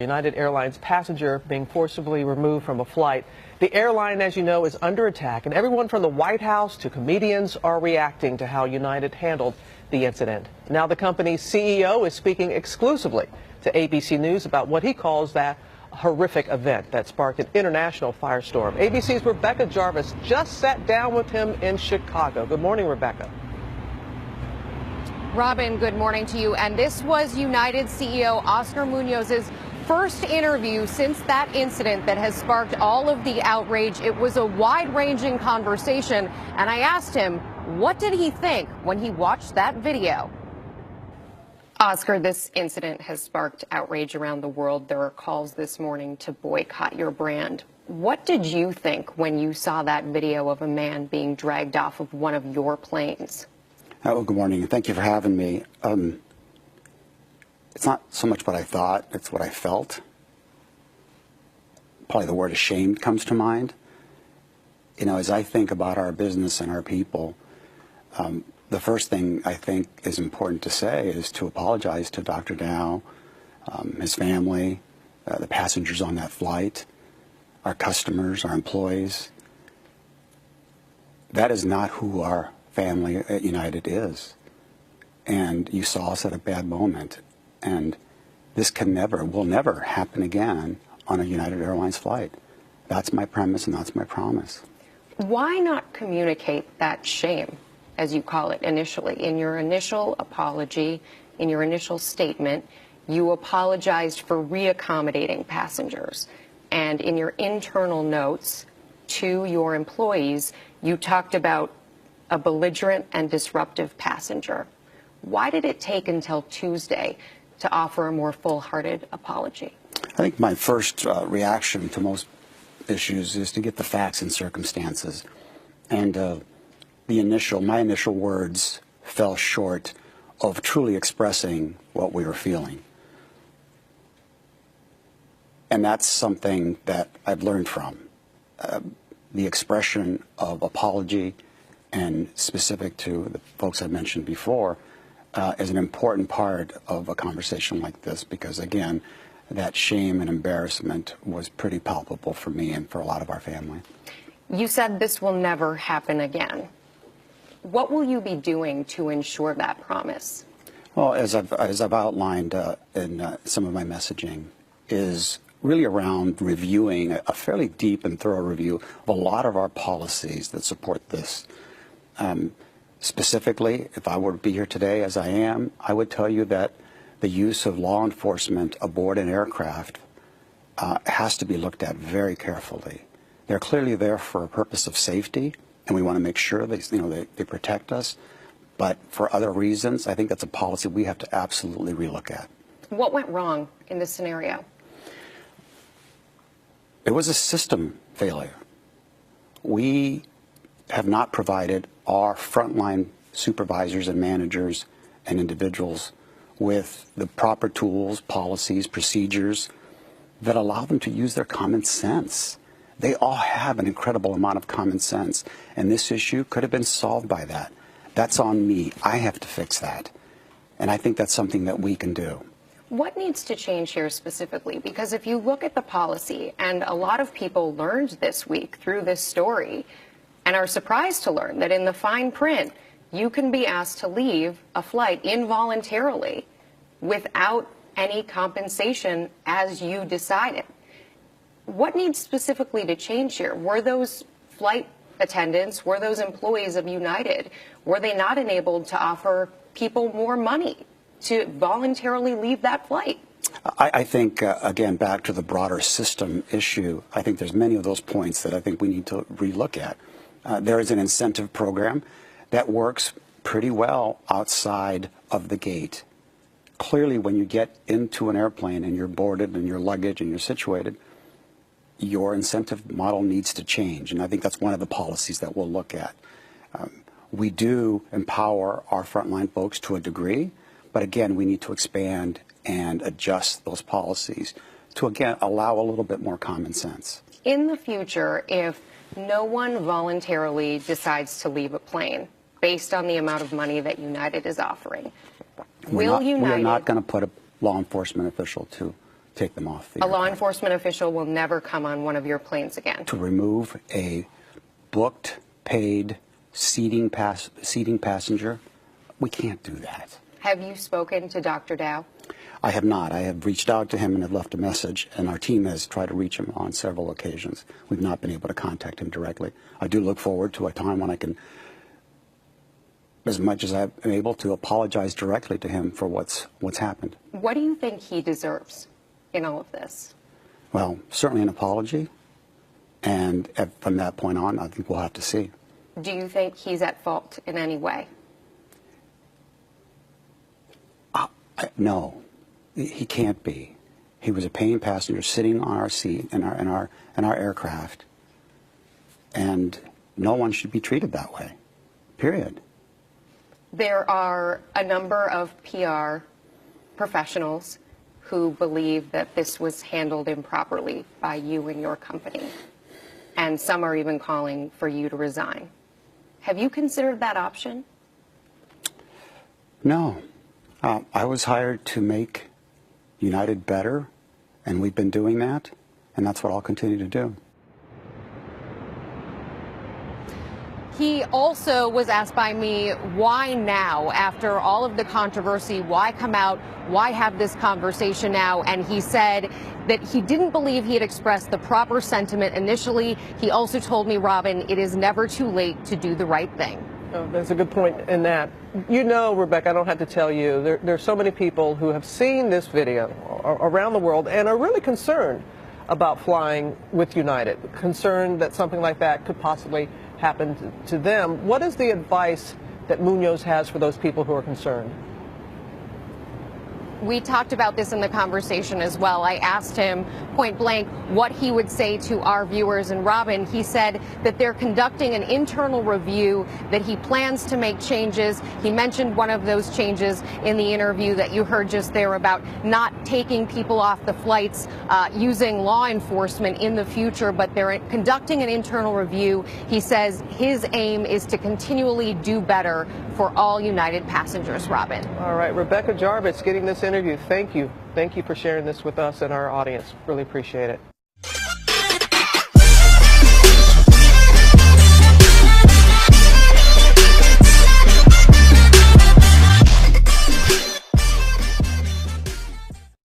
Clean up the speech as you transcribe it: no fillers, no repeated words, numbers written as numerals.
United Airlines passenger being forcibly removed from a flight. The airline, as you know, is under attack, and everyone from the White House to comedians are reacting to how United handled the incident. Now the company's CEO is speaking exclusively to ABC News about what he calls that horrific event that sparked an international firestorm. ABC's Rebecca Jarvis just sat down with him in Chicago. Good morning, Rebecca. Robin, good morning to you. And this was United CEO Oscar Munoz's first interview since that incident that has sparked all of the outrage. It was a wide-ranging conversation, and I asked him, what did he think when he watched that video? Oscar, this incident has sparked outrage around the world. There are calls this morning to boycott your brand. What did you think when you saw that video of a man being dragged off of one of your planes? Oh, good morning, and thank you for having me. It's not so much what I thought, it's what I felt. Probably the word ashamed comes to mind. You know, as I think about our business and our people, the first thing I think is important to say is to apologize to Dr. Dow, his family, the passengers on that flight, our customers, our employees. That is not who our family at United is. And you saw us at a bad moment. And this will never happen again on a United Airlines flight. That's my premise and that's my promise. Why not communicate that shame, as you call it initially? In your initial apology, in your initial statement, you apologized for reaccommodating passengers. And in your internal notes to your employees, you talked about a belligerent and disruptive passenger. Why did it take until Tuesday to offer a more full-hearted apology? I think my first reaction to most issues is to get the facts and circumstances. And my initial words fell short of truly expressing what we were feeling. And that's something that I've learned from. The expression of apology, and specific to the folks I mentioned before, is an important part of a conversation like this because, again, that shame and embarrassment was pretty palpable for me and for a lot of our family. You said this will never happen again. What will you be doing to ensure that promise? Well, as I've outlined in some of my messaging, is really around reviewing a fairly deep and thorough review of a lot of our policies that support this. Specifically, if I were to be here today as I am, I would tell you that the use of law enforcement aboard an aircraft has to be looked at very carefully. They're clearly there for a purpose of safety, and we want to make sure they protect us. But for other reasons, I think that's a policy we have to absolutely relook at. What went wrong in this scenario? It was a system failure. We have not provided our frontline supervisors and managers and individuals with the proper tools, policies, procedures that allow them to use their common sense. They all have an incredible amount of common sense, and this issue could have been solved by that. That's on me. I have to fix that. And I think that's something that we can do. What needs to change here specifically? Because if you look at the policy, and a lot of people learned this week through this story, and are surprised to learn that in the fine print, you can be asked to leave a flight involuntarily without any compensation as you decided. What needs specifically to change here? Were those flight attendants, were those employees of United, were they not enabled to offer people more money to voluntarily leave that flight? I think, again, back to the broader system issue, I think there's many of those points that I think we need to relook at. There is an incentive program that works pretty well outside of the gate. Clearly, when you get into an airplane and you're boarded and your luggage and you're situated, your incentive model needs to change. And I think that's one of the policies that we'll look at. We do empower our frontline folks to a degree, but again, we need to expand and adjust those policies to, again, allow a little bit more common sense. In the future, if no one voluntarily decides to leave a plane based on the amount of money that United is offering, We're not going to put a law enforcement official to take them off the A law aircraft. enforcement official will never come on one of your planes again. To remove a booked, paid, seating passenger, we can't do that. Have you spoken to Dr. Dow? I have not. I have reached out to him and have left a message, and our team has tried to reach him on several occasions. We've not been able to contact him directly. I do look forward to a time when I can, as much as I'm able to, apologize directly to him for what's happened. What do you think he deserves in all of this? Well, certainly an apology, and from that point on, I think we'll have to see. Do you think he's at fault in any way? No, he can't be. He was a paying passenger sitting on our seat in our aircraft, and no one should be treated that way. Period. There are a number of PR professionals who believe that this was handled improperly by you and your company, and some are even calling for you to resign. Have you considered that option? No. I was hired to make United better, and we've been doing that, and that's what I'll continue to do. He also was asked by me, why now, after all of the controversy, why come out, why have this conversation now? And he said that he didn't believe he had expressed the proper sentiment initially. He also told me, Robin, it is never too late to do the right thing. Oh, that's a good point in that. You know, Rebecca, I don't have to tell you, there are so many people who have seen this video around the world and are really concerned about flying with United, concerned that something like that could possibly happen to them. What is the advice that Munoz has for those people who are concerned? We talked about this in the conversation as well. I asked him point blank what he would say to our viewers. And Robin, he said that they're conducting an internal review, that he plans to make changes. He mentioned one of those changes in the interview that you heard just there about not taking people off the flights using law enforcement in the future, but they're conducting an internal review. He says his aim is to continually do better for all United passengers, Robin. All right, Rebecca Jarvis getting this interview. Thank you. Thank you for sharing this with us and our audience. Really appreciate it.